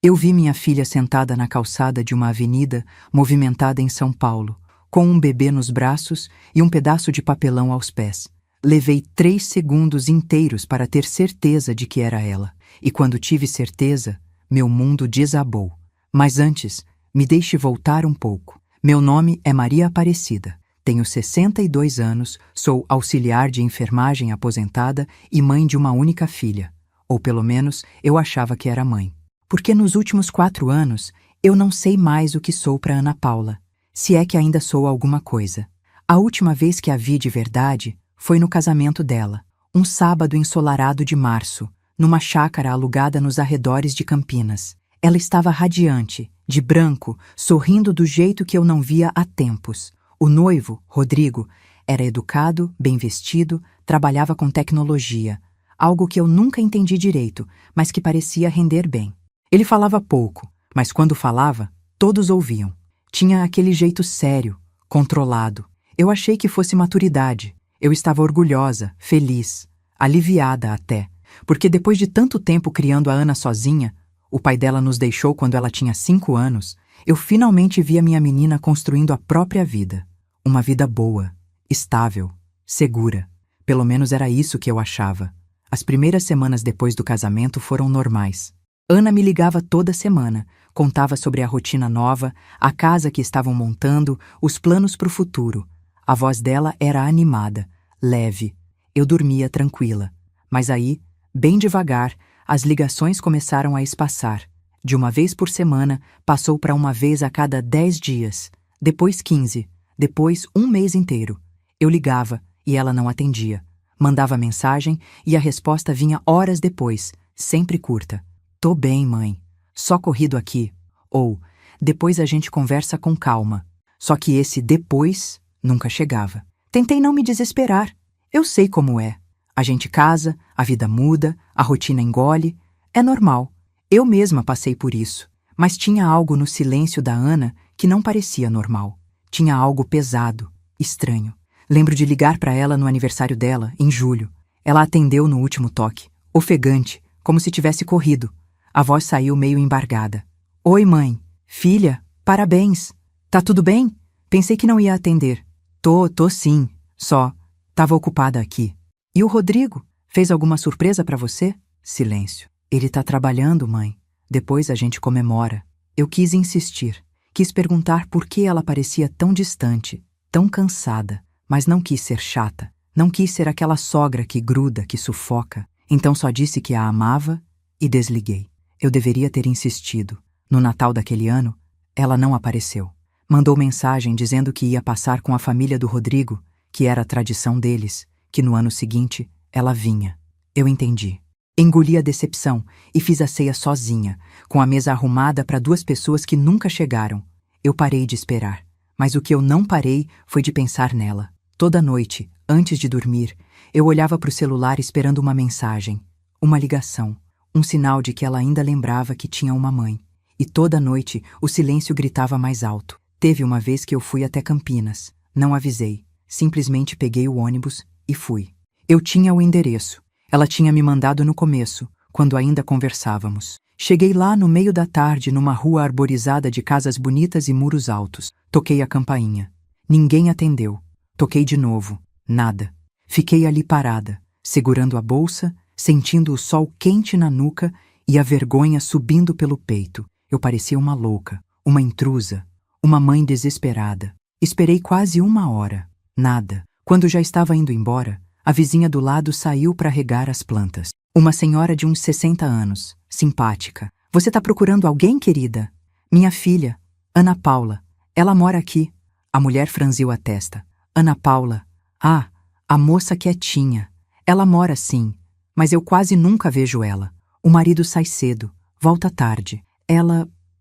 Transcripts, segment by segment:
Eu vi minha filha sentada na calçada de uma avenida movimentada em São Paulo, com um bebê nos braços e um pedaço de papelão aos pés. Levei 3 segundos inteiros para ter certeza de que era ela, e quando tive certeza, meu mundo desabou. Mas antes, me deixe voltar um pouco. Meu nome é Maria Aparecida. Tenho 62 anos, sou auxiliar de enfermagem aposentada e mãe de uma única filha. Ou pelo menos, eu achava que era mãe. Porque nos últimos 4 anos, eu não sei mais o que sou para Ana Paula, se é que ainda sou alguma coisa. A última vez que a vi de verdade foi no casamento dela, um sábado ensolarado de março, numa chácara alugada nos arredores de Campinas. Ela estava radiante, de branco, sorrindo do jeito que eu não via há tempos. O noivo, Rodrigo, era educado, bem vestido, trabalhava com tecnologia, algo que eu nunca entendi direito, mas que parecia render bem. Ele falava pouco, mas quando falava, todos ouviam. Tinha aquele jeito sério, controlado. Eu achei que fosse maturidade. Eu estava orgulhosa, feliz, aliviada até, porque depois de tanto tempo criando a Ana sozinha, o pai dela nos deixou quando ela tinha 5 anos, eu finalmente via minha menina construindo a própria vida. Uma vida boa, estável, segura. Pelo menos era isso que eu achava. As primeiras semanas depois do casamento foram normais. Ana me ligava toda semana, contava sobre a rotina nova, a casa que estavam montando, os planos para o futuro. A voz dela era animada, leve. Eu dormia tranquila. Mas aí, bem devagar, as ligações começaram a espaçar. De uma vez por semana, passou para uma vez a cada 10 dias, depois 15, depois um mês inteiro. Eu ligava e ela não atendia. Mandava mensagem e a resposta vinha horas depois, sempre curta. Tô bem, mãe. Só corrido aqui. Ou, depois a gente conversa com calma. Só que esse depois nunca chegava. Tentei não me desesperar. Eu sei como é. A gente casa, a vida muda, a rotina engole. É normal. Eu mesma passei por isso. Mas tinha algo no silêncio da Ana que não parecia normal. Tinha algo pesado, estranho. Lembro de ligar para ela no aniversário dela, em julho. Ela atendeu no último toque, ofegante, como se tivesse corrido. A voz saiu meio embargada. Oi, mãe. Filha, parabéns. Tá tudo bem? Pensei que não ia atender. Tô sim. Só. Tava ocupada aqui. E o Rodrigo? Fez alguma surpresa para você? Silêncio. Ele tá trabalhando, mãe. Depois a gente comemora. Eu quis insistir. Quis perguntar por que ela parecia tão distante, tão cansada, mas não quis ser chata. Não quis ser aquela sogra que gruda, que sufoca. Então só disse que a amava e desliguei. Eu deveria ter insistido. No Natal daquele ano, ela não apareceu. Mandou mensagem dizendo que ia passar com a família do Rodrigo, que era a tradição deles, que no ano seguinte ela vinha. Eu entendi. Engoli a decepção e fiz a ceia sozinha, com a mesa arrumada para 2 pessoas que nunca chegaram. Eu parei de esperar, mas o que eu não parei foi de pensar nela. Toda noite, antes de dormir, eu olhava para o celular esperando uma mensagem, uma ligação, um sinal de que ela ainda lembrava que tinha uma mãe. E toda noite o silêncio gritava mais alto. Teve uma vez que eu fui até Campinas. Não avisei. Simplesmente peguei o ônibus e fui. Eu tinha o endereço. Ela tinha me mandado no começo, quando ainda conversávamos. Cheguei lá no meio da tarde, numa rua arborizada de casas bonitas e muros altos. Toquei a campainha. Ninguém atendeu. Toquei de novo. Nada. Fiquei ali parada, segurando a bolsa, sentindo o sol quente na nuca e a vergonha subindo pelo peito. Eu parecia uma louca, uma intrusa, uma mãe desesperada. Esperei quase 1 hora. Nada. Quando já estava indo embora, a vizinha do lado saiu para regar as plantas. Uma senhora de uns 60 anos, simpática. Você tá procurando alguém, querida? Minha filha, Ana Paula. Ela mora aqui. A mulher franziu a testa. Ana Paula. Ah, a moça quietinha. Ela mora sim, mas eu quase nunca vejo ela. O marido sai cedo, volta tarde.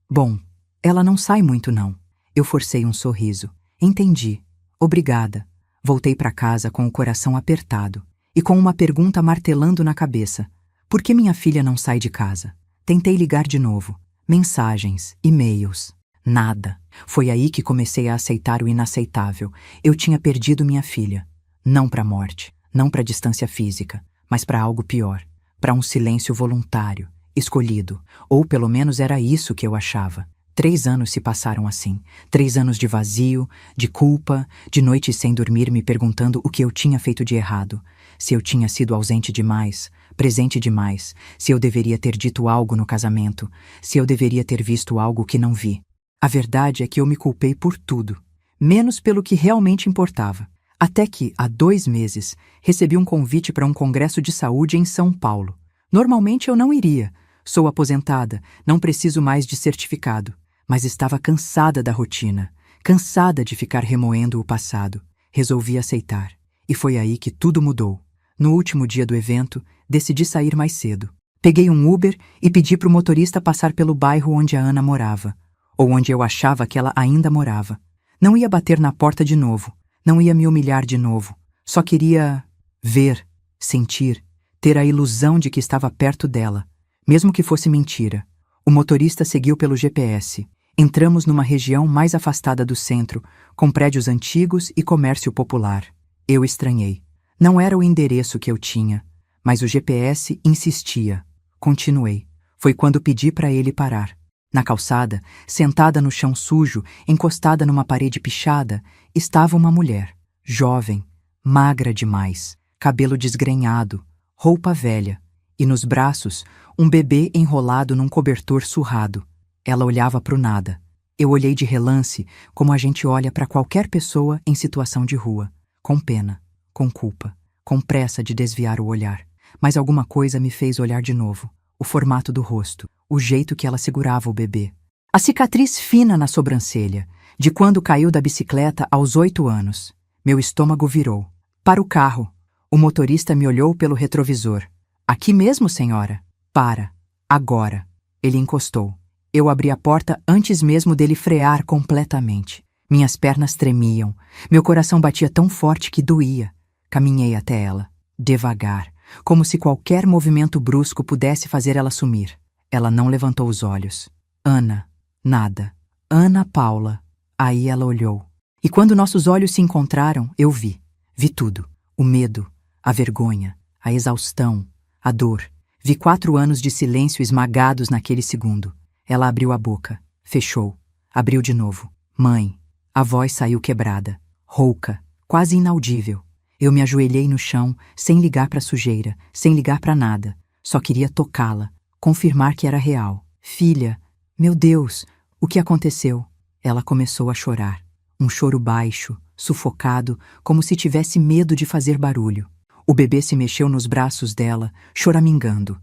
Bom, ela não sai muito não. Eu forcei um sorriso. Entendi. Obrigada. Voltei para casa com o coração apertado e com uma pergunta martelando na cabeça. Por que minha filha não sai de casa? Tentei ligar de novo. Mensagens, e-mails. Nada. Foi aí que comecei a aceitar o inaceitável. Eu tinha perdido minha filha. Não para a morte, não para a distância física, mas para algo pior. Para um silêncio voluntário. escolhido. Ou pelo menos era isso que eu achava. 3 anos se passaram assim. 3 anos de vazio, de culpa, de noites sem dormir me perguntando o que eu tinha feito de errado. Se eu tinha sido ausente demais, presente demais, se eu deveria ter dito algo no casamento, se eu deveria ter visto algo que não vi. A verdade é que eu me culpei por tudo, menos pelo que realmente importava. Até que, há 2 meses, recebi um convite para um congresso de saúde em São Paulo. Normalmente eu não iria. Sou aposentada, não preciso mais de certificado. Mas estava cansada da rotina, cansada de ficar remoendo o passado. Resolvi aceitar. E foi aí que tudo mudou. No último dia do evento, decidi sair mais cedo. Peguei um Uber e pedi para o motorista passar pelo bairro onde a Ana morava, ou onde eu achava que ela ainda morava. Não ia bater na porta de novo, não ia me humilhar de novo. Só queria ver, sentir, ter a ilusão de que estava perto dela, mesmo que fosse mentira. O motorista seguiu pelo GPS. Entramos numa região mais afastada do centro, com prédios antigos e comércio popular. Eu estranhei. Não era o endereço que eu tinha, mas o GPS insistia. Continuei. Foi quando pedi para ele parar. Na calçada, sentada no chão sujo, encostada numa parede pichada, estava uma mulher, jovem, magra demais, cabelo desgrenhado, roupa velha, e nos braços, um bebê enrolado num cobertor surrado. Ela olhava para o nada. Eu olhei de relance, como a gente olha para qualquer pessoa em situação de rua, com pena, com culpa, com pressa de desviar o olhar. Mas alguma coisa me fez olhar de novo. O formato do rosto, o jeito que ela segurava o bebê. A cicatriz fina na sobrancelha, de quando caiu da bicicleta aos 8 anos. Meu estômago virou. Para o carro. O motorista me olhou pelo retrovisor. Aqui mesmo, senhora? Para. Agora. Ele encostou. Eu abri a porta antes mesmo dele frear completamente. Minhas pernas tremiam. Meu coração batia tão forte que doía. Caminhei até ela, devagar, como se qualquer movimento brusco pudesse fazer ela sumir. Ela não levantou os olhos. Ana. Nada. Ana Paula. Aí ela olhou. E quando nossos olhos se encontraram, eu vi. Vi tudo. O medo, a vergonha, a exaustão, a dor. Vi 4 anos de silêncio esmagados naquele segundo. Ela abriu a boca, fechou, abriu de novo. Mãe. A voz saiu quebrada, rouca, quase inaudível. Eu me ajoelhei no chão, sem ligar para a sujeira, sem ligar para nada. Só queria tocá-la, confirmar que era real. Filha, meu Deus, o que aconteceu? Ela começou a chorar. Um choro baixo, sufocado, como se tivesse medo de fazer barulho. O bebê se mexeu nos braços dela, choramingando.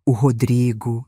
O Rodrigo,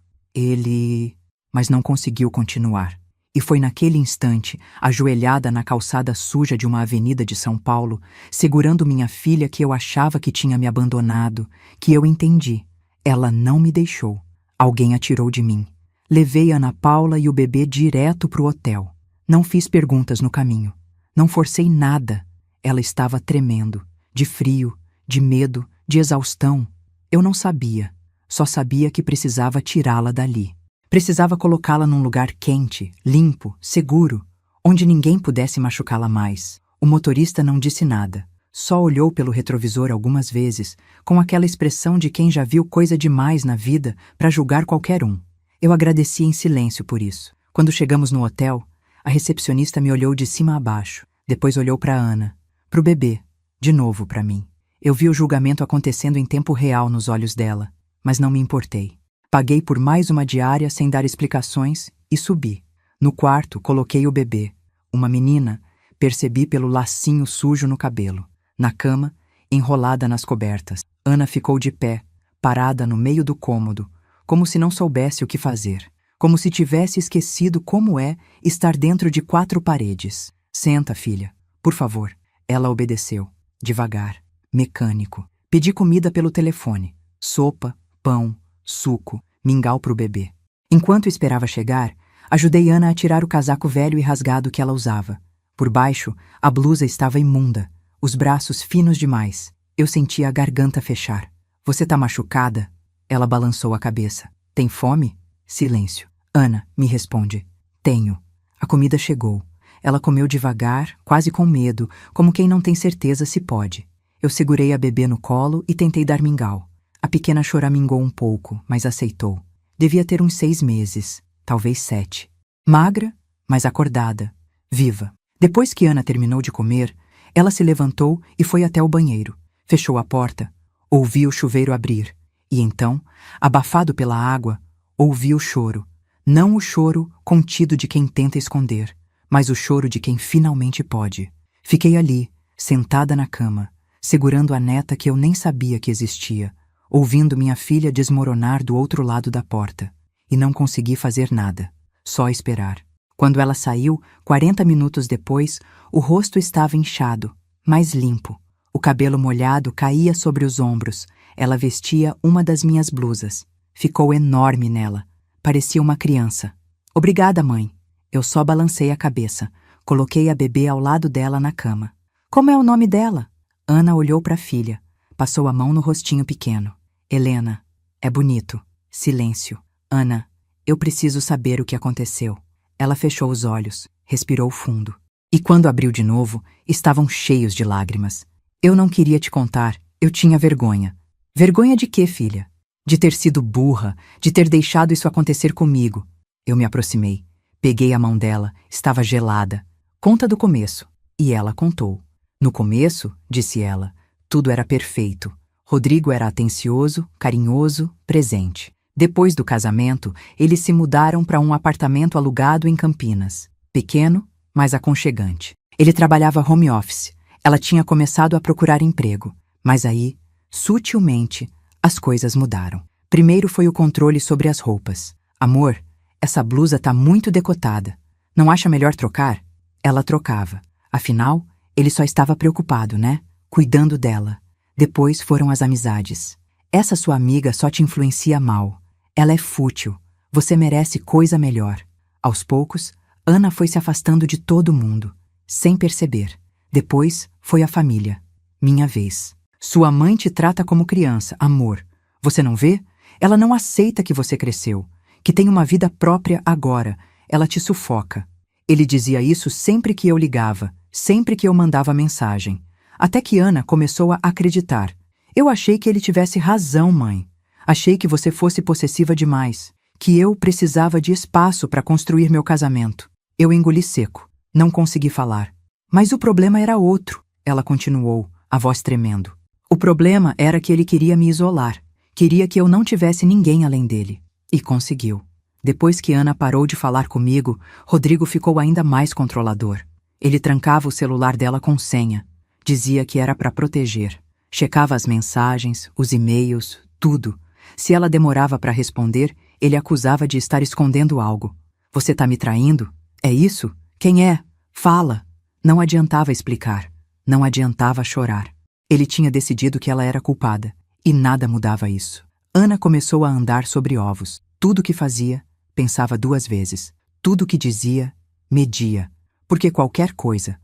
Mas não conseguiu continuar. E foi naquele instante, ajoelhada na calçada suja de uma avenida de São Paulo, segurando minha filha que eu achava que tinha me abandonado, que eu entendi. Ela não me deixou. Alguém a tirou de mim. Levei Ana Paula e o bebê direto pro hotel. Não fiz perguntas no caminho. Não forcei nada. Ela estava tremendo, de frio, de medo, de exaustão. Eu não sabia. Só sabia que precisava tirá-la dali. Precisava colocá-la num lugar quente, limpo, seguro, onde ninguém pudesse machucá-la mais. O motorista não disse nada. Só olhou pelo retrovisor algumas vezes, com aquela expressão de quem já viu coisa demais na vida para julgar qualquer um. Eu agradeci em silêncio por isso. Quando chegamos no hotel, a recepcionista me olhou de cima a baixo. Depois olhou para Ana, para o bebê, de novo para mim. Eu vi o julgamento acontecendo em tempo real nos olhos dela, mas não me importei. Paguei por mais uma diária sem dar explicações e subi. No quarto, coloquei o bebê. Uma menina, percebi pelo lacinho sujo no cabelo. Na cama, enrolada nas cobertas. Ana ficou de pé, parada no meio do cômodo, como se não soubesse o que fazer. Como se tivesse esquecido como é estar dentro de 4 paredes. Senta, filha, por favor. Ela obedeceu, devagar, mecânico. Pedi comida pelo telefone. Sopa, pão, suco, mingau para o bebê. Enquanto esperava chegar, ajudei Ana a tirar o casaco velho e rasgado que ela usava. Por baixo, a blusa estava imunda, os braços finos demais. Eu sentia a garganta fechar. Você tá machucada? Ela balançou a cabeça. Tem fome? Silêncio. Ana, me responde. Tenho. A comida chegou. Ela comeu devagar, quase com medo, como quem não tem certeza se pode. Eu segurei a bebê no colo e tentei dar mingau. A pequena choramingou um pouco, mas aceitou. Devia ter uns 6 meses, talvez 7. Magra, mas acordada, viva. Depois que Ana terminou de comer, ela se levantou e foi até o banheiro. Fechou a porta, ouviu o chuveiro abrir, e então, abafado pela água, ouviu o choro. Não o choro contido de quem tenta esconder, mas o choro de quem finalmente pode. Fiquei ali, sentada na cama, segurando a neta que eu nem sabia que existia, ouvindo minha filha desmoronar do outro lado da porta. E não consegui fazer nada, só esperar. Quando ela saiu, 40 minutos depois, o rosto estava inchado, mas limpo. O cabelo molhado caía sobre os ombros. Ela vestia uma das minhas blusas. Ficou enorme nela. Parecia uma criança. Obrigada, mãe. Eu só balancei a cabeça. Coloquei a bebê ao lado dela na cama. Como é o nome dela? Ana olhou para a filha. Passou a mão no rostinho pequeno. Helena. É bonito. Silêncio. Ana, eu preciso saber o que aconteceu. Ela fechou os olhos, respirou fundo. E quando abriu de novo, estavam cheios de lágrimas. Eu não queria te contar, eu tinha vergonha. Vergonha de quê, filha? De ter sido burra, de ter deixado isso acontecer comigo. Eu me aproximei, peguei a mão dela, estava gelada. Conta do começo. E ela contou. No começo, disse ela, tudo era perfeito. Rodrigo era atencioso, carinhoso, presente. Depois do casamento, eles se mudaram para um apartamento alugado em Campinas. Pequeno, mas aconchegante. Ele trabalhava home office. Ela tinha começado a procurar emprego. Mas aí, sutilmente, as coisas mudaram. Primeiro foi o controle sobre as roupas. Amor, essa blusa tá muito decotada. Não acha melhor trocar? Ela trocava. Afinal, ele só estava preocupado, né? Cuidando dela. Depois foram as amizades. Essa sua amiga só te influencia mal. Ela é fútil. Você merece coisa melhor. Aos poucos, Ana foi se afastando de todo mundo, sem perceber. Depois foi a família. Minha vez. Sua mãe te trata como criança, amor. Você não vê? Ela não aceita que você cresceu, que tem uma vida própria agora. Ela te sufoca. Ele dizia isso sempre que eu ligava, sempre que eu mandava mensagem. Até que Ana começou a acreditar. Eu achei que ele tivesse razão, mãe. Achei que você fosse possessiva demais, que eu precisava de espaço para construir meu casamento. Eu engoli seco, não consegui falar. Mas o problema era outro, ela continuou, a voz tremendo. O problema era que ele queria me isolar, queria que eu não tivesse ninguém além dele. E conseguiu. Depois que Ana parou de falar comigo, Rodrigo ficou ainda mais controlador. Ele trancava o celular dela com senha. Dizia que era para proteger. Checava as mensagens, os e-mails, tudo. Se ela demorava para responder, ele acusava de estar escondendo algo. Você tá me traindo? É isso? Quem é? Fala. Não adiantava explicar. Não adiantava chorar. Ele tinha decidido que ela era culpada. E nada mudava isso. Ana começou a andar sobre ovos. Tudo que fazia, pensava 2 vezes. Tudo que dizia, media. Porque qualquer coisa,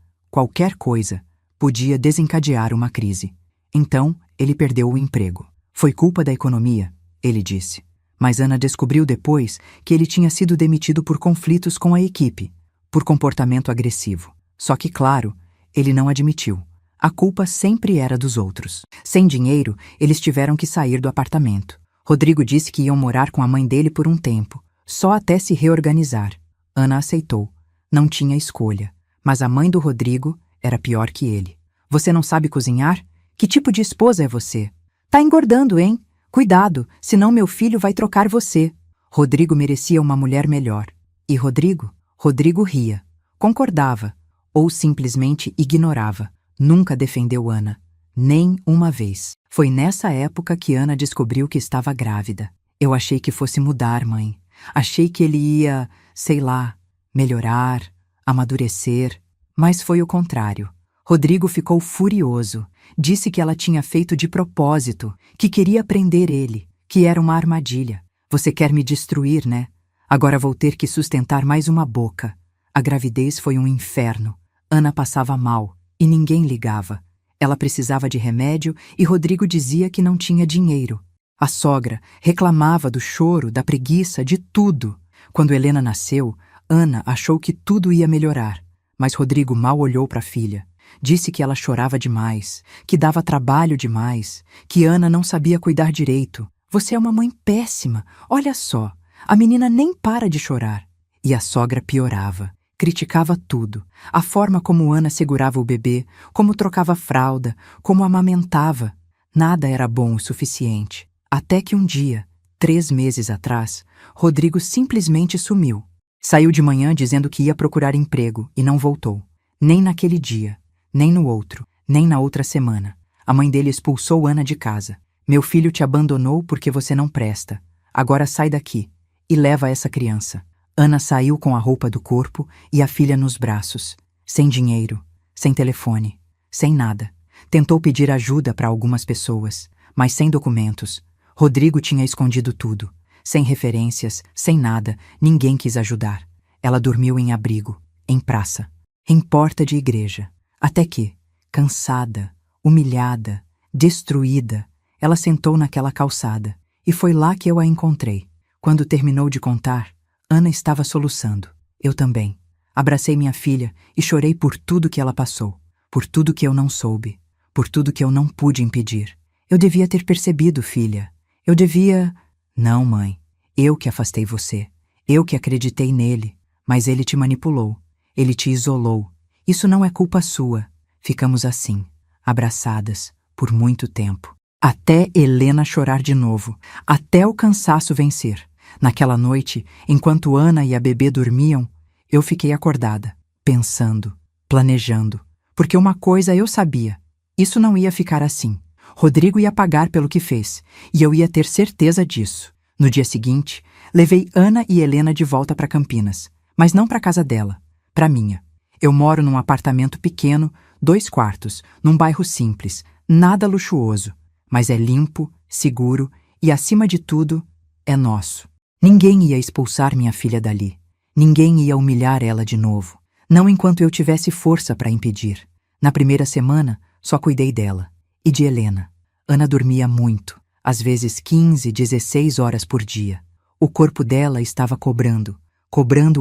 podia desencadear uma crise. Então, ele perdeu o emprego. Foi culpa da economia, ele disse. Mas Ana descobriu depois que ele tinha sido demitido por conflitos com a equipe, por comportamento agressivo. Só que, claro, ele não admitiu. A culpa sempre era dos outros. Sem dinheiro, eles tiveram que sair do apartamento. Rodrigo disse que iam morar com a mãe dele por um tempo, só até se reorganizar. Ana aceitou. Não tinha escolha. Mas a mãe do Rodrigo era pior que ele. Você não sabe cozinhar? Que tipo de esposa é você? Tá engordando, hein? Cuidado, senão meu filho vai trocar você. Rodrigo merecia uma mulher melhor. E Rodrigo? Rodrigo ria. Concordava. Ou simplesmente ignorava. Nunca defendeu Ana. Nem uma vez. Foi nessa época que Ana descobriu que estava grávida. Eu achei que fosse mudar, mãe. Achei que ele ia, sei lá, melhorar, amadurecer. Mas foi o contrário. Rodrigo ficou furioso. Disse que ela tinha feito de propósito, que queria prender ele, que era uma armadilha. Você quer me destruir, né? Agora vou ter que sustentar mais uma boca. A gravidez foi um inferno. Ana passava mal e ninguém ligava. Ela precisava de remédio e Rodrigo dizia que não tinha dinheiro. A sogra reclamava do choro, da preguiça, de tudo. Quando Helena nasceu, Ana achou que tudo ia melhorar. Mas Rodrigo mal olhou para a filha. Disse que ela chorava demais, que dava trabalho demais, que Ana não sabia cuidar direito. Você é uma mãe péssima. Olha só, a menina nem para de chorar. E a sogra piorava. Criticava tudo. A forma como Ana segurava o bebê, como trocava fralda, como amamentava. Nada era bom o suficiente. Até que um dia, 3 meses atrás, Rodrigo simplesmente sumiu. Saiu de manhã dizendo que ia procurar emprego e não voltou. Nem naquele dia, nem no outro, nem na outra semana. A mãe dele expulsou Ana de casa. Meu filho te abandonou porque você não presta. Agora sai daqui e leva essa criança. Ana saiu com a roupa do corpo e a filha nos braços. Sem dinheiro, sem telefone, sem nada. Tentou pedir ajuda para algumas pessoas, mas sem documentos. Rodrigo tinha escondido tudo. Sem referências, sem nada, ninguém quis ajudar. Ela dormiu em abrigo, em praça, em porta de igreja. Até que, cansada, humilhada, destruída, ela sentou naquela calçada. E foi lá que eu a encontrei. Quando terminou de contar, Ana estava soluçando. Eu também. Abracei minha filha e chorei por tudo que ela passou, por tudo que eu não soube, por tudo que eu não pude impedir. Eu devia ter percebido, filha. Eu devia... Não, mãe. Eu que afastei você. Eu que acreditei nele. Mas ele te manipulou. Ele te isolou. Isso não é culpa sua. Ficamos assim, abraçadas, por muito tempo. Até Helena chorar de novo. Até o cansaço vencer. Naquela noite, enquanto Ana e a bebê dormiam, eu fiquei acordada, pensando, planejando. Porque uma coisa eu sabia. Isso não ia ficar assim. Rodrigo ia pagar pelo que fez, e eu ia ter certeza disso. No dia seguinte, levei Ana e Helena de volta para Campinas, mas não para casa dela, para minha. Eu moro num apartamento pequeno, 2 quartos, num bairro simples, nada luxuoso, mas é limpo, seguro e, acima de tudo, é nosso. Ninguém ia expulsar minha filha dali. Ninguém ia humilhar ela de novo. Não enquanto eu tivesse força para impedir. Na primeira semana, só cuidei dela. E de Helena. Ana dormia muito, às vezes 15, 16 horas por dia. O corpo dela estava cobrando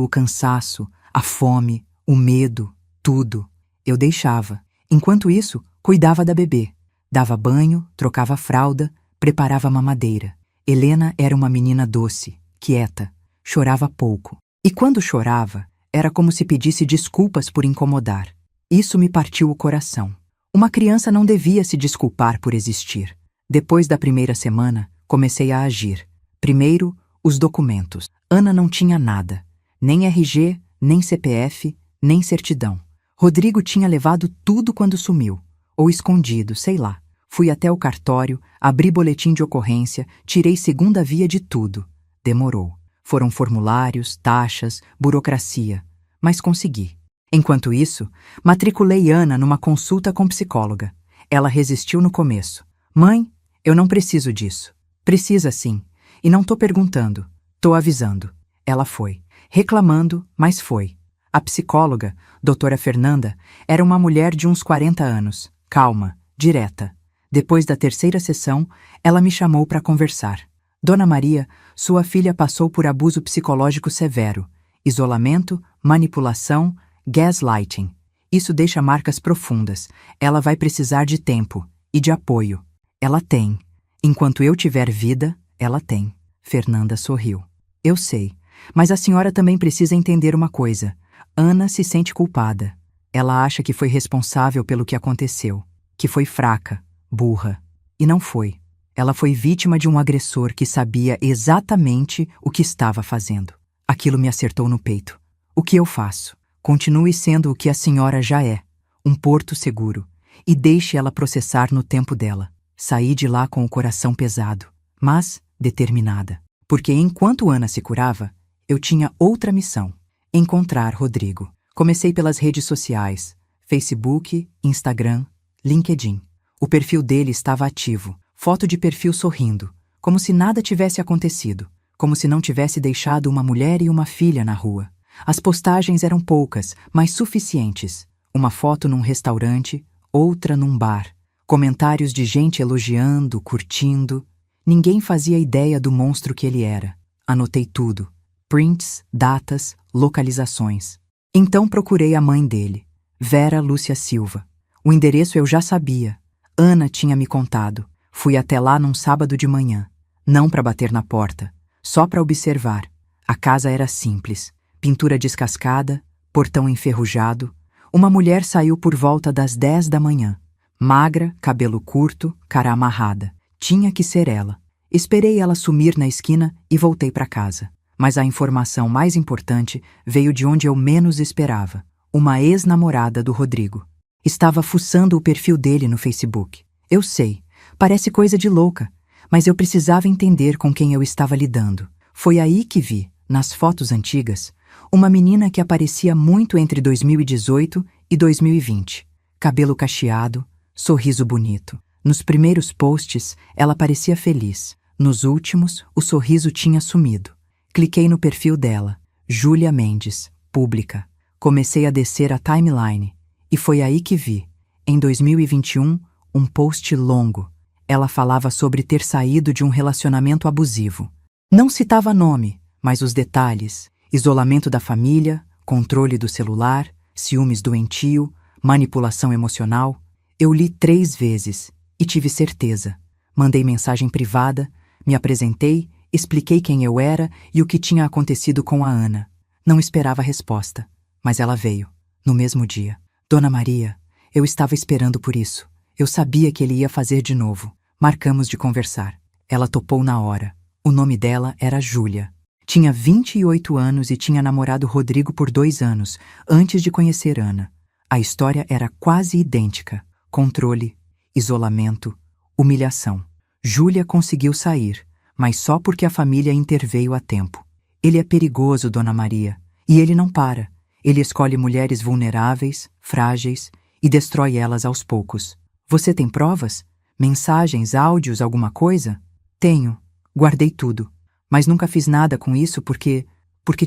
o cansaço, a fome, o medo, tudo. Eu deixava. Enquanto isso, cuidava da bebê. Dava banho, trocava fralda, preparava mamadeira. Helena era uma menina doce, quieta, chorava pouco. E quando chorava, era como se pedisse desculpas por incomodar. Isso me partiu o coração. Uma criança não devia se desculpar por existir. Depois da primeira semana, comecei a agir. Primeiro, os documentos. Ana não tinha nada. Nem RG, nem CPF, nem certidão. Rodrigo tinha levado tudo quando sumiu. Ou escondido, sei lá. Fui até o cartório, abri boletim de ocorrência, tirei segunda via de tudo. Demorou. Foram formulários, taxas, burocracia. Mas consegui. Enquanto isso, matriculei Ana numa consulta com psicóloga. Ela resistiu no começo. Mãe, eu não preciso disso. Precisa sim. E não tô perguntando. Tô avisando. Ela foi. Reclamando, mas foi. A psicóloga, doutora Fernanda, era uma mulher de uns 40 anos. Calma, direta. Depois da terceira sessão, ela me chamou para conversar. Dona Maria, sua filha passou por abuso psicológico severo. Isolamento, manipulação, gaslighting. Isso deixa marcas profundas. Ela vai precisar de tempo e de apoio. Ela tem. Enquanto eu tiver vida, ela tem. Fernanda sorriu. Eu sei, mas a senhora também precisa entender uma coisa. Ana se sente culpada. Ela acha que foi responsável pelo que aconteceu, que foi fraca, burra. E não foi. Ela foi vítima de um agressor que sabia exatamente o que estava fazendo. Aquilo me acertou no peito. O que eu faço? Continue sendo o que a senhora já é, um porto seguro, e deixe ela processar no tempo dela. Saí de lá com o coração pesado, mas determinada. Porque enquanto Ana se curava, eu tinha outra missão: encontrar Rodrigo. Comecei pelas redes sociais, Facebook, Instagram, LinkedIn. O perfil dele estava ativo, foto de perfil sorrindo, como se nada tivesse acontecido, como se não tivesse deixado uma mulher e uma filha na rua. As postagens eram poucas, mas suficientes. Uma foto num restaurante, outra num bar. Comentários de gente elogiando, curtindo. Ninguém fazia ideia do monstro que ele era. Anotei tudo. Prints, datas, localizações. Então procurei a mãe dele, Vera Lúcia Silva. O endereço eu já sabia. Ana tinha me contado. Fui até lá num sábado de manhã. Não para bater na porta, só para observar. A casa era simples. Pintura descascada, portão enferrujado. Uma mulher saiu por volta das 10 da manhã. Magra, cabelo curto, cara amarrada. Tinha que ser ela. Esperei ela sumir na esquina e voltei para casa. Mas a informação mais importante veio de onde eu menos esperava. Uma ex-namorada do Rodrigo. Estava fuçando o perfil dele no Facebook. Eu sei, parece coisa de louca, mas eu precisava entender com quem eu estava lidando. Foi aí que vi, nas fotos antigas, uma menina que aparecia muito entre 2018 e 2020. Cabelo cacheado, sorriso bonito. Nos primeiros posts, ela parecia feliz. Nos últimos, o sorriso tinha sumido. Cliquei no perfil dela, Júlia Mendes, pública. Comecei a descer a timeline. E foi aí que vi, em 2021, um post longo. Ela falava sobre ter saído de um relacionamento abusivo. Não citava nome, mas os detalhes: isolamento da família, controle do celular, ciúmes doentio, manipulação emocional. Eu li 3 vezes e tive certeza. Mandei mensagem privada, me apresentei, expliquei quem eu era e o que tinha acontecido com a Ana. Não esperava resposta, mas ela veio, no mesmo dia. Dona Maria, eu estava esperando por isso. Eu sabia que ele ia fazer de novo. Marcamos de conversar. Ela topou na hora. O nome dela era Júlia. Tinha 28 anos e tinha namorado Rodrigo por 2 anos, antes de conhecer Ana. A história era quase idêntica. Controle, isolamento, humilhação. Júlia conseguiu sair, mas só porque a família interveio a tempo. Ele é perigoso, Dona Maria, e ele não para. Ele escolhe mulheres vulneráveis, frágeis, e destrói elas aos poucos. Você tem provas? Mensagens, áudios, alguma coisa? Tenho. Guardei tudo. Mas nunca fiz nada com isso porque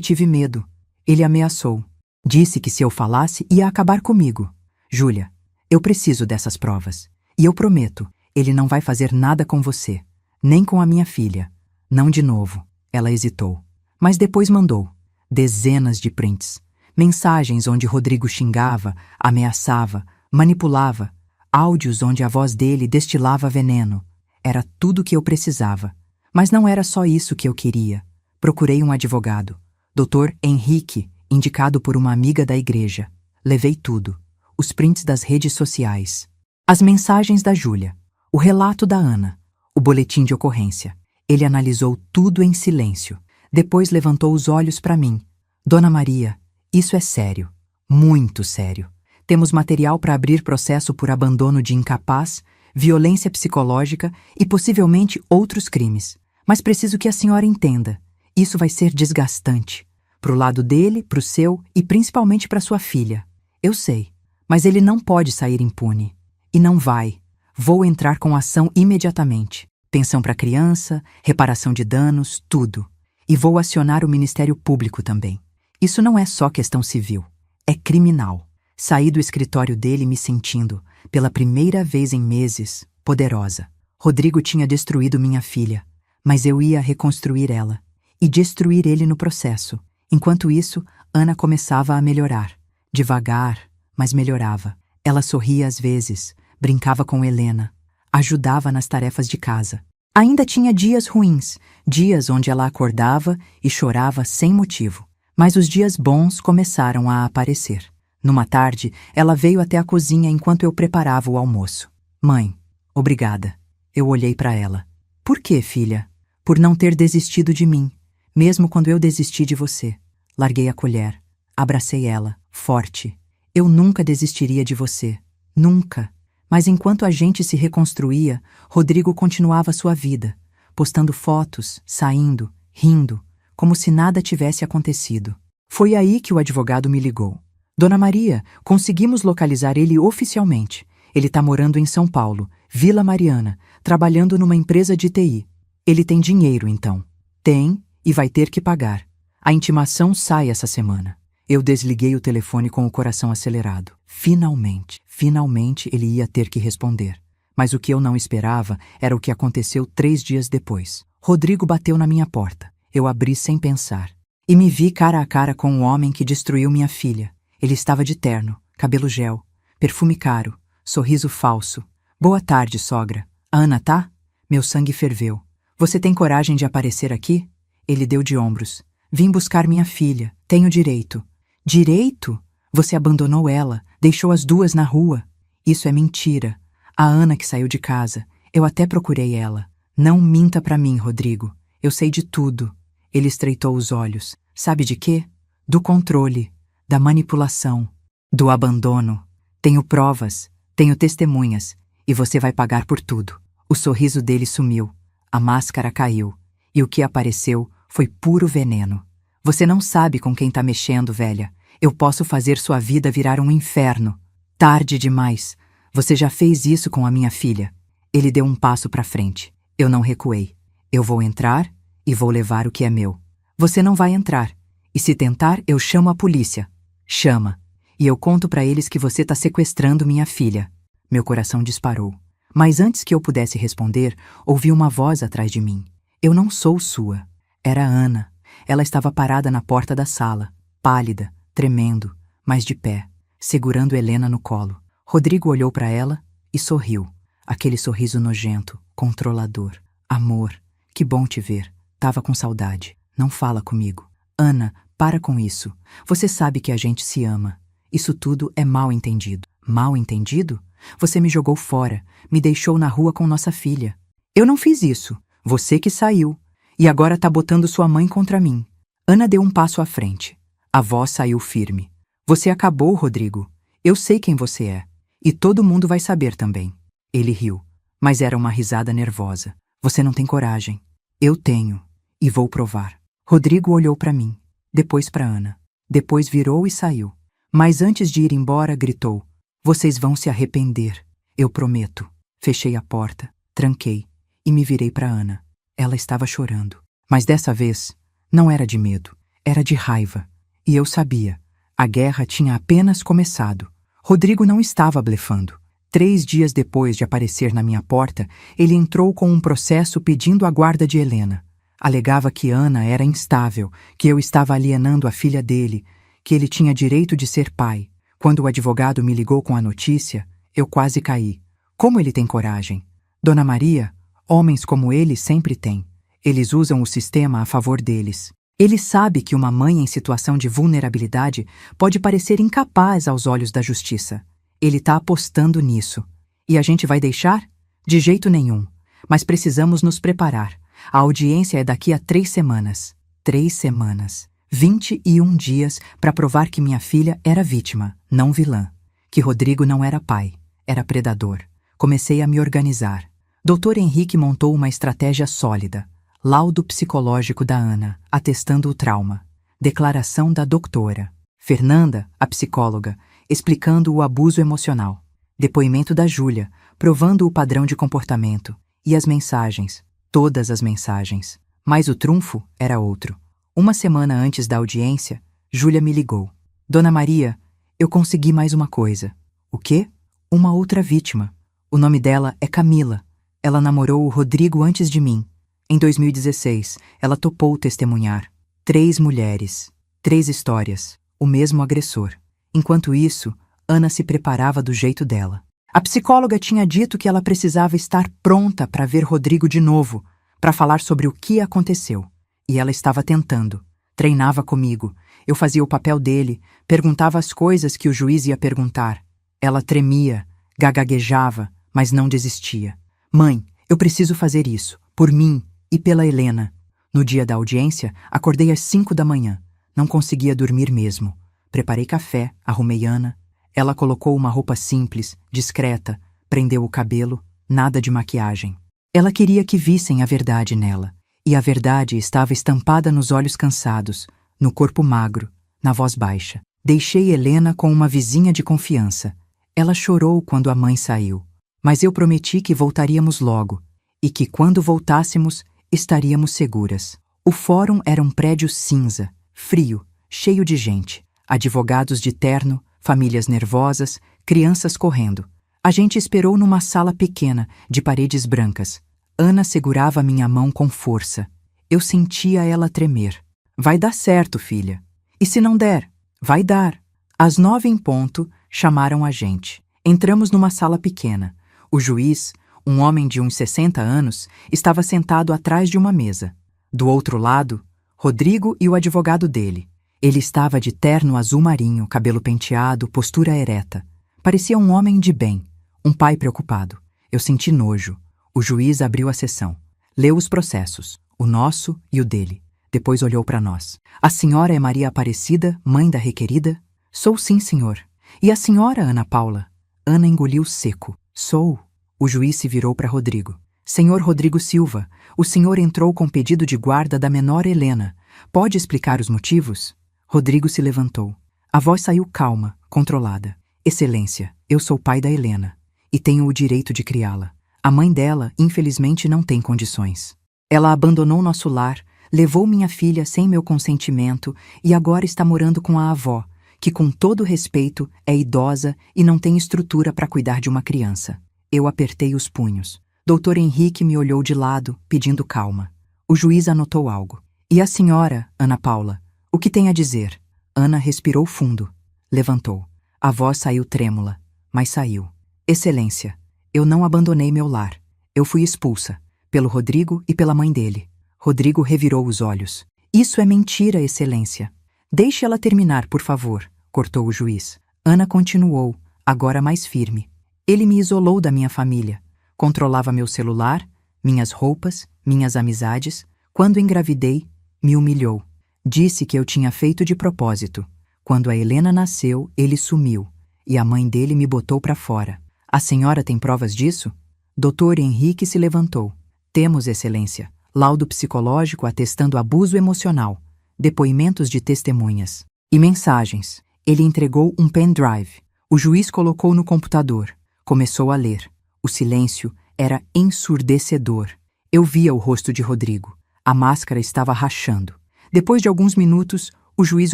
tive medo. Ele ameaçou. Disse que se eu falasse ia acabar comigo. Júlia, eu preciso dessas provas. E eu prometo, ele não vai fazer nada com você. Nem com a minha filha. Não de novo. Ela hesitou. Mas depois mandou. Dezenas de prints. Mensagens onde Rodrigo xingava, ameaçava, manipulava. Áudios onde a voz dele destilava veneno. Era tudo o que eu precisava. Mas não era só isso que eu queria. Procurei um advogado. Dr. Henrique, indicado por uma amiga da igreja. Levei tudo. Os prints das redes sociais. As mensagens da Júlia. O relato da Ana. O boletim de ocorrência. Ele analisou tudo em silêncio. Depois levantou os olhos para mim. Dona Maria, isso é sério. Muito sério. Temos material para abrir processo por abandono de incapaz, violência psicológica e possivelmente outros crimes. Mas preciso que a senhora entenda. Isso vai ser desgastante. Pro lado dele, pro seu e principalmente para sua filha. Eu sei, mas ele não pode sair impune. E não vai. Vou entrar com ação imediatamente. Pensão para criança, reparação de danos, tudo. E vou acionar o Ministério Público também. Isso não é só questão civil. É criminal. Saí do escritório dele me sentindo, pela primeira vez em meses, poderosa. Rodrigo tinha destruído minha filha, mas eu ia reconstruir ela. E destruir ele no processo. Enquanto isso, Ana começava a melhorar. Devagar, mas melhorava. Ela sorria às vezes, brincava com Helena, ajudava nas tarefas de casa. Ainda tinha dias ruins, dias onde ela acordava e chorava sem motivo. Mas os dias bons começaram a aparecer. Numa tarde, ela veio até a cozinha enquanto eu preparava o almoço. Mãe, obrigada. Eu olhei para ela. Por quê, filha? Por não ter desistido de mim, mesmo quando eu desisti de você. Larguei a colher, abracei ela, forte. Eu nunca desistiria de você. Nunca. Mas enquanto a gente se reconstruía, Rodrigo continuava sua vida, postando fotos, saindo, rindo, como se nada tivesse acontecido. Foi aí que o advogado me ligou. Dona Maria, conseguimos localizar ele oficialmente. Ele está morando em São Paulo, Vila Mariana, trabalhando numa empresa de TI. Ele tem dinheiro, então. Tem e vai ter que pagar. A intimação sai essa semana. Eu desliguei o telefone com o coração acelerado. Finalmente ele ia ter que responder. Mas o que eu não esperava era o que aconteceu 3 dias depois. Rodrigo bateu na minha porta. Eu abri sem pensar. E me vi cara a cara com o homem que destruiu minha filha. Ele estava de terno, cabelo gel, perfume caro, sorriso falso. Boa tarde, sogra. A Ana tá? Meu sangue ferveu. Você tem coragem de aparecer aqui? Ele deu de ombros. Vim buscar minha filha. Tenho direito. Direito? Você abandonou ela, deixou as duas na rua. Isso é mentira. A Ana que saiu de casa. Eu até procurei ela. Não minta pra mim, Rodrigo. Eu sei de tudo. Ele estreitou os olhos. Sabe de quê? Do controle, da manipulação, do abandono. Tenho provas, tenho testemunhas, e você vai pagar por tudo. O sorriso dele sumiu, a máscara caiu, e o que apareceu foi puro veneno. Você não sabe com quem tá mexendo, velha. Eu posso fazer sua vida virar um inferno. Tarde demais. Você já fez isso com a minha filha. Ele deu um passo pra frente. Eu não recuei. Eu vou entrar e vou levar o que é meu. Você não vai entrar. E se tentar, eu chamo a polícia. Chama. E eu conto pra eles que você tá sequestrando minha filha. Meu coração disparou. Mas antes que eu pudesse responder, ouvi uma voz atrás de mim. Eu não sou sua. Era Ana. Ela estava parada na porta da sala, pálida, tremendo, mas de pé, segurando Helena no colo. Rodrigo olhou pra ela e sorriu. Aquele sorriso nojento, controlador. Amor, que bom te ver. Tava com saudade. Não fala comigo. Ana, para com isso. Você sabe que a gente se ama. Isso tudo é mal entendido. Mal entendido? Você me jogou fora, me deixou na rua com nossa filha. Eu não fiz isso. Você que saiu. E agora tá botando sua mãe contra mim. Ana deu um passo à frente. A voz saiu firme. Você acabou, Rodrigo. Eu sei quem você é. E todo mundo vai saber também. Ele riu, mas era uma risada nervosa. Você não tem coragem. Eu tenho. E vou provar. Rodrigo olhou para mim, depois para Ana. Depois virou e saiu. Mas antes de ir embora, gritou. Vocês vão se arrepender. Eu prometo. Fechei a porta, tranquei e me virei para Ana. Ela estava chorando. Mas dessa vez, não era de medo. Era de raiva. E eu sabia. A guerra tinha apenas começado. Rodrigo não estava blefando. 3 dias depois de aparecer na minha porta, ele entrou com um processo pedindo a guarda de Helena. Alegava que Ana era instável, que eu estava alienando a filha dele, que ele tinha direito de ser pai. Quando o advogado me ligou com a notícia, eu quase caí. Como ele tem coragem? Dona Maria, homens como ele sempre têm. Eles usam o sistema a favor deles. Ele sabe que uma mãe em situação de vulnerabilidade pode parecer incapaz aos olhos da justiça. Ele está apostando nisso. E a gente vai deixar? De jeito nenhum. Mas precisamos nos preparar. A audiência é daqui a 3 semanas. 3 semanas. 21 dias para provar que minha filha era vítima, não vilã. Que Rodrigo não era pai, era predador. Comecei a me organizar. Dr. Henrique montou uma estratégia sólida. Laudo psicológico da Ana, atestando o trauma. Declaração da doutora. Fernanda, a psicóloga, explicando o abuso emocional. Depoimento da Júlia, provando o padrão de comportamento. E as mensagens, todas as mensagens. Mas o trunfo era outro. Uma semana antes da audiência, Júlia me ligou. Dona Maria, eu consegui mais uma coisa. O quê? Uma outra vítima. O nome dela é Camila. Ela namorou o Rodrigo antes de mim. Em 2016, ela topou testemunhar. 3 mulheres, 3 histórias, o mesmo agressor. Enquanto isso, Ana se preparava do jeito dela. A psicóloga tinha dito que ela precisava estar pronta para ver Rodrigo de novo, para falar sobre o que aconteceu. E ela estava tentando. Treinava comigo. Eu fazia o papel dele, perguntava as coisas que o juiz ia perguntar. Ela tremia, gaguejava, mas não desistia. Mãe, eu preciso fazer isso, por mim e pela Helena. No dia da audiência, acordei às 5 da manhã. Não conseguia dormir mesmo. Preparei café, arrumei Ana. Ela colocou uma roupa simples, discreta, prendeu o cabelo, nada de maquiagem. Ela queria que vissem a verdade nela. E a verdade estava estampada nos olhos cansados, no corpo magro, na voz baixa. Deixei Helena com uma vizinha de confiança. Ela chorou quando a mãe saiu. Mas eu prometi que voltaríamos logo. E que quando voltássemos, estaríamos seguras. O fórum era um prédio cinza, frio, cheio de gente. Advogados de terno, famílias nervosas, crianças correndo. A gente esperou numa sala pequena, de paredes brancas. Ana segurava minha mão com força. Eu sentia ela tremer. Vai dar certo, filha. E se não der? Vai dar. Às 9 em ponto, chamaram a gente. Entramos numa sala pequena. O juiz, um homem de uns 60 anos, estava sentado atrás de uma mesa. Do outro lado, Rodrigo e o advogado dele. Ele estava de terno azul marinho, cabelo penteado, postura ereta. Parecia um homem de bem, um pai preocupado. Eu senti nojo. O juiz abriu a sessão. Leu os processos, o nosso e o dele. Depois olhou para nós. A senhora é Maria Aparecida, mãe da requerida? Sou sim, senhor. E a senhora, Ana Paula? Ana engoliu seco. Sou. O juiz se virou para Rodrigo. Senhor Rodrigo Silva, o senhor entrou com pedido de guarda da menor Helena. Pode explicar os motivos? Rodrigo se levantou. A voz saiu calma, controlada. Excelência, eu sou pai da Helena e tenho o direito de criá-la. A mãe dela, infelizmente, não tem condições. Ela abandonou nosso lar, levou minha filha sem meu consentimento e agora está morando com a avó, que com todo respeito é idosa e não tem estrutura para cuidar de uma criança. Eu apertei os punhos. Doutor Henrique me olhou de lado, pedindo calma. O juiz anotou algo. E a senhora, Ana Paula, o que tem a dizer? Ana respirou fundo. Levantou. A voz saiu trêmula, mas saiu. Excelência, eu não abandonei meu lar. Eu fui expulsa, pelo Rodrigo e pela mãe dele. Rodrigo revirou os olhos. Isso é mentira, Excelência. Deixe ela terminar, por favor, cortou o juiz. Ana continuou, agora mais firme. Ele me isolou da minha família. Controlava meu celular, minhas roupas, minhas amizades. Quando engravidei, me humilhou. Disse que eu tinha feito de propósito. Quando a Helena nasceu, ele sumiu, e a mãe dele me botou para fora. A senhora tem provas disso? Doutor Henrique se levantou. Temos, Excelência. Laudo psicológico atestando abuso emocional, depoimentos de testemunhas e mensagens. Ele entregou um pendrive. O juiz colocou no computador. Começou a ler. O silêncio era ensurdecedor. Eu via o rosto de Rodrigo. A máscara estava rachando. Depois de alguns minutos, o juiz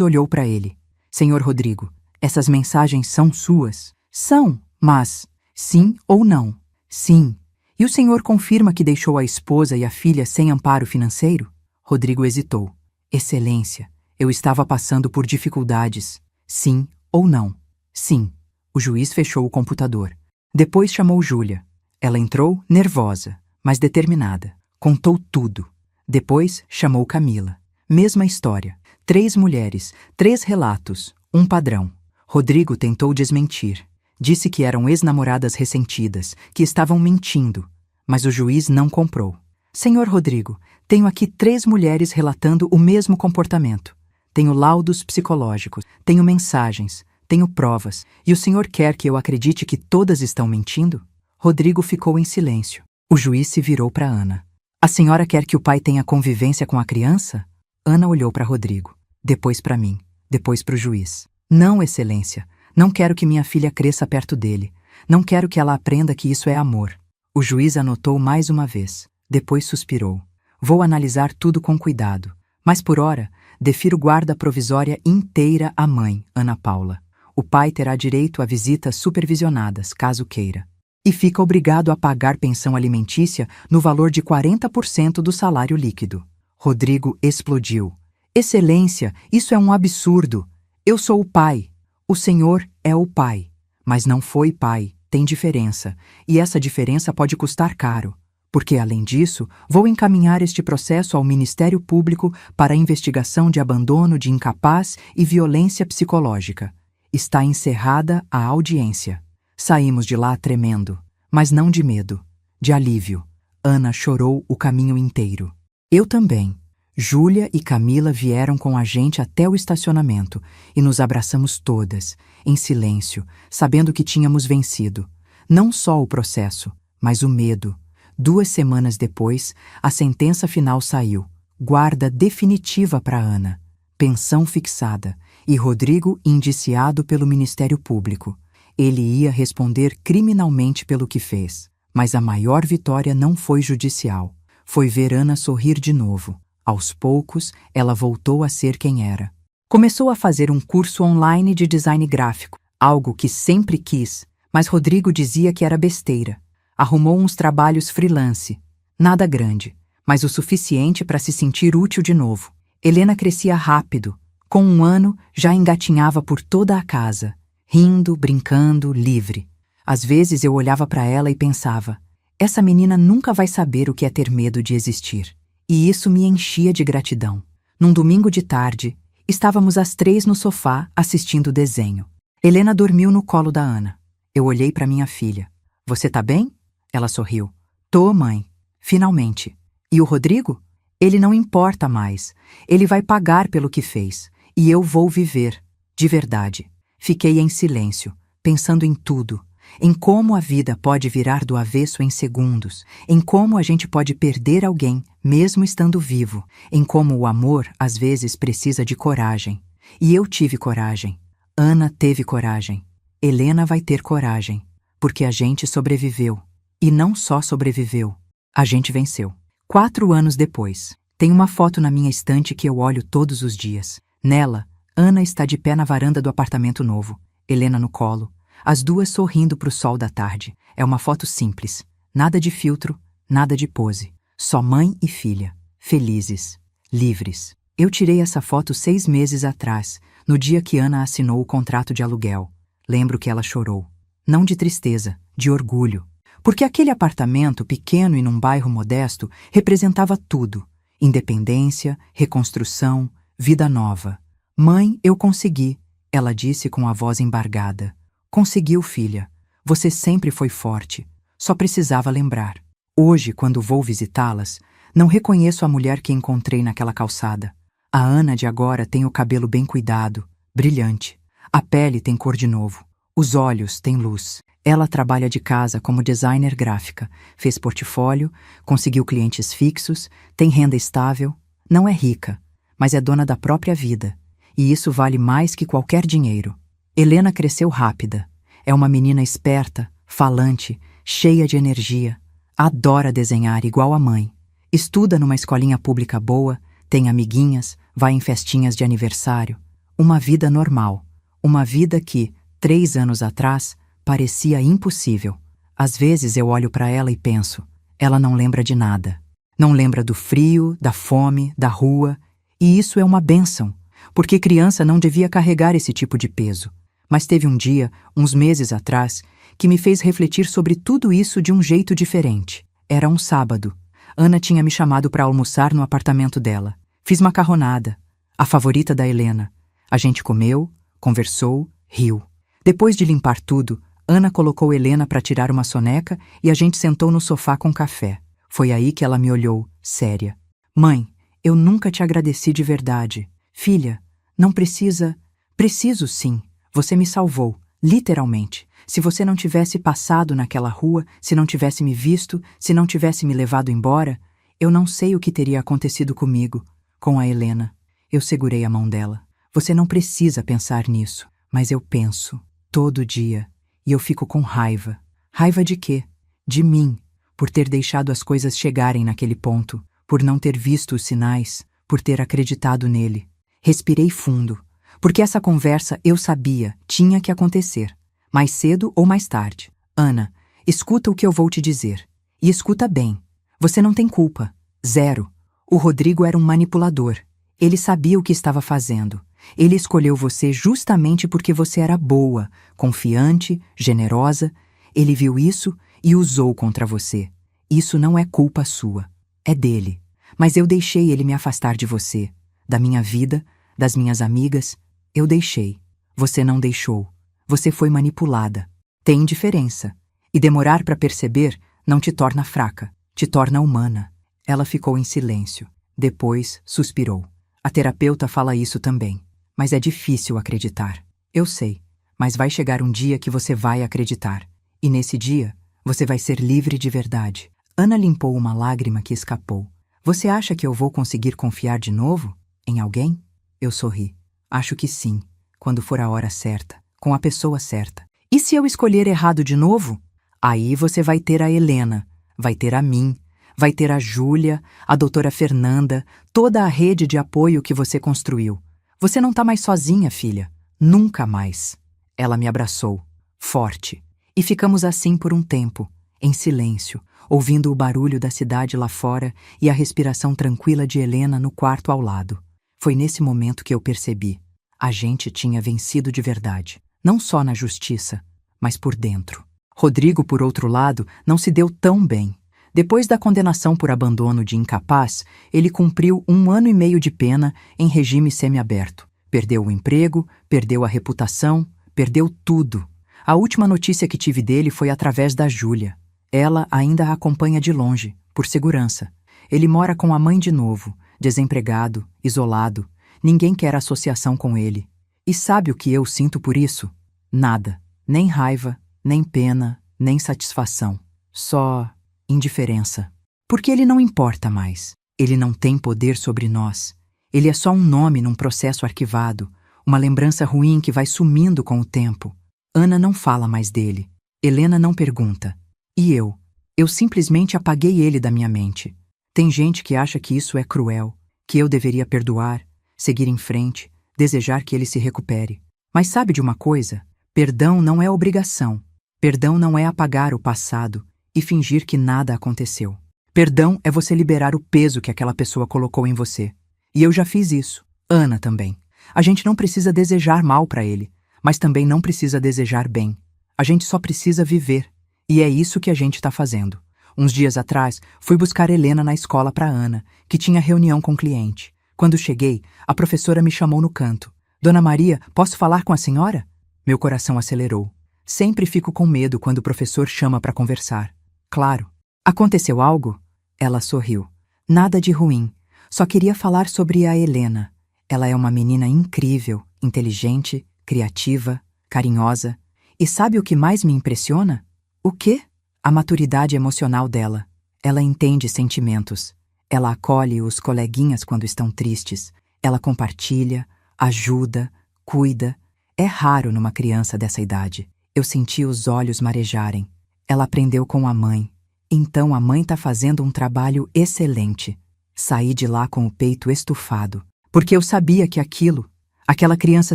olhou para ele. Senhor Rodrigo, essas mensagens são suas? São, mas sim ou não? Sim. E o senhor confirma que deixou a esposa e a filha sem amparo financeiro? Rodrigo hesitou. Excelência, eu estava passando por dificuldades. Sim ou não? Sim. O juiz fechou o computador. Depois chamou Júlia. Ela entrou nervosa, mas determinada. Contou tudo. Depois chamou Camila. Mesma história. 3 mulheres, 3 relatos, um padrão. Rodrigo tentou desmentir. Disse que eram ex-namoradas ressentidas, que estavam mentindo. Mas o juiz não comprou. Senhor Rodrigo, tenho aqui 3 mulheres relatando o mesmo comportamento. Tenho laudos psicológicos, tenho mensagens, tenho provas. E o senhor quer que eu acredite que todas estão mentindo? Rodrigo ficou em silêncio. O juiz se virou para Ana. A senhora quer que o pai tenha convivência com a criança? Ana olhou para Rodrigo, depois para mim, depois para o juiz. Não, Excelência. Não quero que minha filha cresça perto dele. Não quero que ela aprenda que isso é amor. O juiz anotou mais uma vez. Depois suspirou. Vou analisar tudo com cuidado. Mas por hora, defiro guarda provisória inteira à mãe, Ana Paula. O pai terá direito a visitas supervisionadas, caso queira. E fica obrigado a pagar pensão alimentícia no valor de 40% do salário líquido. Rodrigo explodiu. Excelência, isso é um absurdo. Eu sou o pai. O senhor é o pai. Mas não foi pai, tem diferença. E essa diferença pode custar caro. Porque, além disso, vou encaminhar este processo ao Ministério Público para a investigação de abandono de incapaz e violência psicológica. Está encerrada a audiência. Saímos de lá tremendo, mas não de medo, de alívio. Ana chorou o caminho inteiro. Eu também. Júlia e Camila vieram com a gente até o estacionamento e nos abraçamos todas, em silêncio, sabendo que tínhamos vencido. Não só o processo, mas o medo. 2 semanas depois, a sentença final saiu. Guarda definitiva para Ana. Pensão fixada e Rodrigo indiciado pelo Ministério Público. Ele ia responder criminalmente pelo que fez. Mas a maior vitória não foi judicial. Foi ver Ana sorrir de novo. Aos poucos, ela voltou a ser quem era. Começou a fazer um curso online de design gráfico, algo que sempre quis, mas Rodrigo dizia que era besteira. Arrumou uns trabalhos freelance. Nada grande, mas o suficiente para se sentir útil de novo. Helena crescia rápido. Com 1 ano, já engatinhava por toda a casa, rindo, brincando, livre. Às vezes eu olhava para ela e pensava, essa menina nunca vai saber o que é ter medo de existir. E isso me enchia de gratidão. Num domingo de tarde, estávamos as 3 no sofá assistindo desenho. Helena dormiu no colo da Ana. Eu olhei para minha filha. Você tá bem? Ela sorriu. Tô, mãe. Finalmente. E o Rodrigo? Ele não importa mais. Ele vai pagar pelo que fez. E eu vou viver. De verdade. Fiquei em silêncio, pensando em tudo. Em como a vida pode virar do avesso em segundos. Em como a gente pode perder alguém, mesmo estando vivo. Em como o amor, às vezes, precisa de coragem. E eu tive coragem. Ana teve coragem. Helena vai ter coragem. Porque a gente sobreviveu. E não só sobreviveu. A gente venceu. 4 anos depois, tem uma foto na minha estante que eu olho todos os dias. Nela, Ana está de pé na varanda do apartamento novo, Helena no colo, as duas sorrindo para o sol da tarde. É uma foto simples, nada de filtro, nada de pose. Só mãe e filha, felizes, livres. Eu tirei essa foto 6 meses atrás, no dia que Ana assinou o contrato de aluguel. Lembro que ela chorou. Não de tristeza, de orgulho. Porque aquele apartamento, pequeno e num bairro modesto, representava tudo. Independência, reconstrução, vida nova. Mãe, eu consegui, ela disse com a voz embargada. Conseguiu, filha. Você sempre foi forte. Só precisava lembrar. Hoje, quando vou visitá-las, não reconheço a mulher que encontrei naquela calçada. A Ana de agora tem o cabelo bem cuidado, brilhante. A pele tem cor de novo. Os olhos têm luz. Ela trabalha de casa como designer gráfica, fez portfólio, conseguiu clientes fixos, tem renda estável, não é rica, mas é dona da própria vida. E isso vale mais que qualquer dinheiro. Helena cresceu rápida. É uma menina esperta, falante, cheia de energia. Adora desenhar igual a mãe. Estuda numa escolinha pública boa, tem amiguinhas, vai em festinhas de aniversário. Uma vida normal. Uma vida que, 3 anos atrás, parecia impossível. Às vezes eu olho para ela e penso, ela não lembra de nada. Não lembra do frio, da fome, da rua. E isso é uma bênção, porque criança não devia carregar esse tipo de peso. Mas teve um dia, uns meses atrás, que me fez refletir sobre tudo isso de um jeito diferente. Era um sábado. Ana tinha me chamado para almoçar no apartamento dela. Fiz macarronada, a favorita da Helena. A gente comeu, conversou, riu. Depois de limpar tudo, Ana colocou Helena para tirar uma soneca e a gente sentou no sofá com café. Foi aí que ela me olhou, séria. Mãe, eu nunca te agradeci de verdade. Filha, não precisa... Preciso sim. Você me salvou, literalmente. Se você não tivesse passado naquela rua, se não tivesse me visto, se não tivesse me levado embora, eu não sei o que teria acontecido comigo, com a Helena. Eu segurei a mão dela. Você não precisa pensar nisso, mas eu penso, todo dia. E eu fico com raiva. Raiva de quê? De mim, por ter deixado as coisas chegarem naquele ponto, por não ter visto os sinais, por ter acreditado nele. Respirei fundo, porque essa conversa eu sabia, tinha que acontecer, mais cedo ou mais tarde. Ana, escuta o que eu vou te dizer. E escuta bem. Você não tem culpa. Zero. O Rodrigo era um manipulador. Ele sabia o que estava fazendo. Ele escolheu você justamente porque você era boa, confiante, generosa. Ele viu isso e usou contra você. Isso não é culpa sua. É dele. Mas eu deixei ele me afastar de você, da minha vida, das minhas amigas. Eu deixei. Você não deixou. Você foi manipulada. Tem diferença. E demorar para perceber não te torna fraca, te torna humana. Ela ficou em silêncio. Depois, suspirou. A terapeuta fala isso também. Mas é difícil acreditar. Eu sei, mas vai chegar um dia que você vai acreditar. E nesse dia, você vai ser livre de verdade. Ana limpou uma lágrima que escapou. Você acha que eu vou conseguir confiar de novo? Em alguém? Eu sorri. Acho que sim, quando for a hora certa, com a pessoa certa. E se eu escolher errado de novo? Aí você vai ter a Helena, vai ter a mim, vai ter a Júlia, a doutora Fernanda, toda a rede de apoio que você construiu. Você não tá mais sozinha, filha. Nunca mais. Ela me abraçou, forte. E ficamos assim por um tempo, em silêncio, ouvindo o barulho da cidade lá fora e a respiração tranquila de Helena no quarto ao lado. Foi nesse momento que eu percebi. A gente tinha vencido de verdade. Não só na justiça, mas por dentro. Rodrigo, por outro lado, não se deu tão bem. Depois da condenação por abandono de incapaz, ele cumpriu 1 ano e meio de pena em regime semiaberto. Perdeu o emprego, perdeu a reputação, perdeu tudo. A última notícia que tive dele foi através da Júlia. Ela ainda a acompanha de longe, por segurança. Ele mora com a mãe de novo, desempregado, isolado. Ninguém quer associação com ele. E sabe o que eu sinto por isso? Nada. Nem raiva, nem pena, nem satisfação. Só indiferença. Porque ele não importa mais. Ele não tem poder sobre nós. Ele é só um nome num processo arquivado, uma lembrança ruim que vai sumindo com o tempo. Ana não fala mais dele. Helena não pergunta. E eu? Eu simplesmente apaguei ele da minha mente. Tem gente que acha que isso é cruel, que eu deveria perdoar, seguir em frente, desejar que ele se recupere. Mas sabe de uma coisa? Perdão não é obrigação. Perdão não é apagar o passado e fingir que nada aconteceu. Perdão é você liberar o peso que aquela pessoa colocou em você. E eu já fiz isso. Ana também. A gente não precisa desejar mal para ele, mas também não precisa desejar bem. A gente só precisa viver. E é isso que a gente está fazendo. Uns dias atrás, fui buscar Helena na escola para Ana, que tinha reunião com o cliente. Quando cheguei, a professora me chamou no canto. Dona Maria, posso falar com a senhora? Meu coração acelerou. Sempre fico com medo quando o professor chama para conversar. Claro. Aconteceu algo? Ela sorriu. Nada de ruim. Só queria falar sobre a Helena. Ela é uma menina incrível, inteligente, criativa, carinhosa. E sabe o que mais me impressiona? O quê? A maturidade emocional dela. Ela entende sentimentos. Ela acolhe os coleguinhas quando estão tristes. Ela compartilha, ajuda, cuida. É raro numa criança dessa idade. Eu senti os olhos marejarem. Ela aprendeu com a mãe. Então a mãe está fazendo um trabalho excelente. Saí de lá com o peito estufado. Porque eu sabia que aquela criança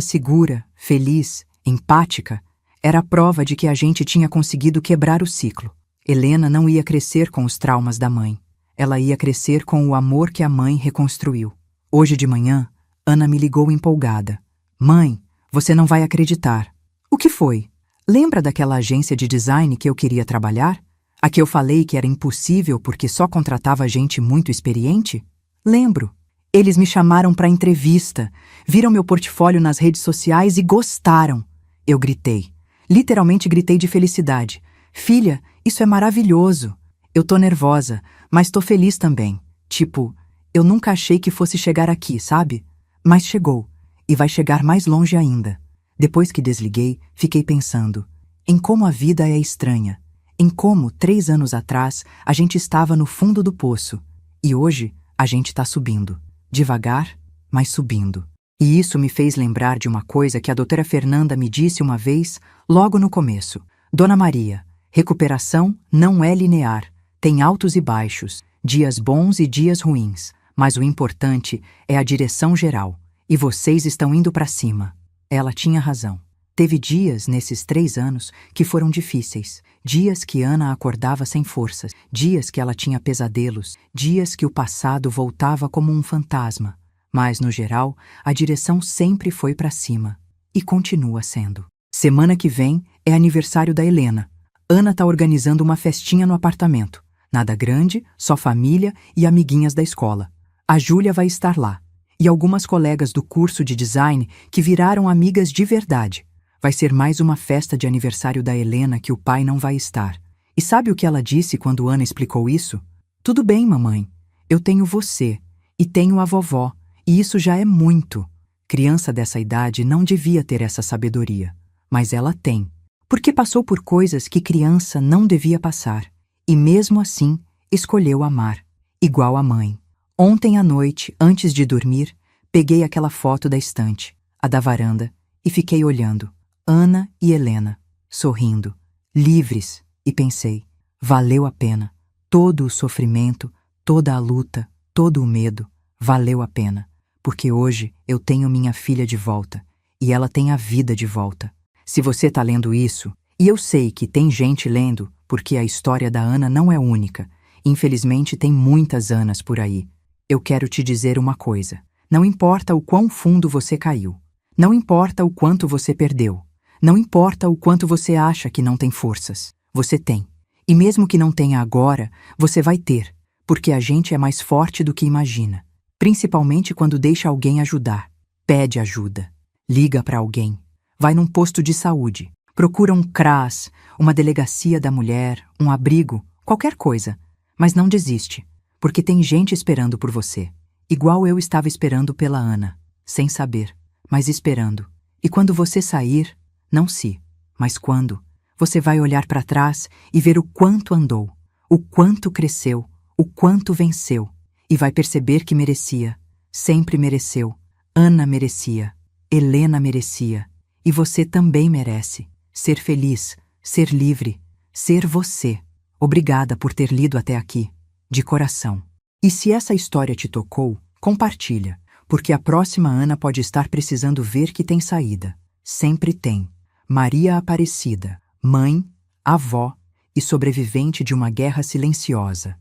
segura, feliz, empática, era a prova de que a gente tinha conseguido quebrar o ciclo. Helena não ia crescer com os traumas da mãe. Ela ia crescer com o amor que a mãe reconstruiu. Hoje de manhã, Ana me ligou empolgada. Mãe, você não vai acreditar. O que foi? Lembra daquela agência de design que eu queria trabalhar? A que eu falei que era impossível porque só contratava gente muito experiente? Lembro. Eles me chamaram para entrevista, viram meu portfólio nas redes sociais e gostaram. Eu gritei. Literalmente gritei de felicidade. Filha, isso é maravilhoso. Eu tô nervosa, mas tô feliz também. Tipo, eu nunca achei que fosse chegar aqui, sabe? Mas chegou. E vai chegar mais longe ainda. Depois que desliguei, fiquei pensando em como a vida é estranha. Em como, 3 anos atrás, a gente estava no fundo do poço. E hoje, a gente está subindo. Devagar, mas subindo. E isso me fez lembrar de uma coisa que a doutora Fernanda me disse uma vez, logo no começo. Dona Maria, recuperação não é linear. Tem altos e baixos, dias bons e dias ruins. Mas o importante é a direção geral. E vocês estão indo para cima. Ela tinha razão. Teve dias, nesses 3 anos, que foram difíceis. Dias que Ana acordava sem forças. Dias que ela tinha pesadelos. Dias que o passado voltava como um fantasma. Mas, no geral, a direção sempre foi para cima. E continua sendo. Semana que vem é aniversário da Helena. Ana está organizando uma festinha no apartamento. Nada grande, só família e amiguinhas da escola. A Júlia vai estar lá. E algumas colegas do curso de design que viraram amigas de verdade. Vai ser mais uma festa de aniversário da Helena que o pai não vai estar. E sabe o que ela disse quando Ana explicou isso? Tudo bem, mamãe. Eu tenho você. E tenho a vovó. E isso já é muito. Criança dessa idade não devia ter essa sabedoria. Mas ela tem. Porque passou por coisas que criança não devia passar. E mesmo assim, escolheu amar. Igual a mãe. Ontem à noite, antes de dormir, peguei aquela foto da estante, a da varanda, e fiquei olhando. Ana e Helena, sorrindo, livres, e pensei, valeu a pena. Todo o sofrimento, toda a luta, todo o medo, valeu a pena. Porque hoje eu tenho minha filha de volta, e ela tem a vida de volta. Se você está lendo isso, e eu sei que tem gente lendo, porque a história da Ana não é única, infelizmente tem muitas Anas por aí. Eu quero te dizer uma coisa. Não importa o quão fundo você caiu. Não importa o quanto você perdeu. Não importa o quanto você acha que não tem forças. Você tem. E mesmo que não tenha agora, você vai ter, porque a gente é mais forte do que imagina. Principalmente quando deixa alguém ajudar. Pede ajuda. Liga para alguém. Vai num posto de saúde. Procura um CRAS, uma delegacia da mulher, um abrigo, qualquer coisa. Mas não desiste, porque tem gente esperando por você. Igual eu estava esperando pela Ana, sem saber, mas esperando. E quando você sair, não se, mas quando, você vai olhar para trás e ver o quanto andou, o quanto cresceu, o quanto venceu, e vai perceber que merecia, sempre mereceu. Ana merecia, Helena merecia, e você também merece. Ser feliz, ser livre, ser você. Obrigada por ter lido até aqui, de coração. E se essa história te tocou, compartilha, porque a próxima Ana pode estar precisando ver que tem saída. Sempre tem. Maria Aparecida, mãe, avó e sobrevivente de uma guerra silenciosa.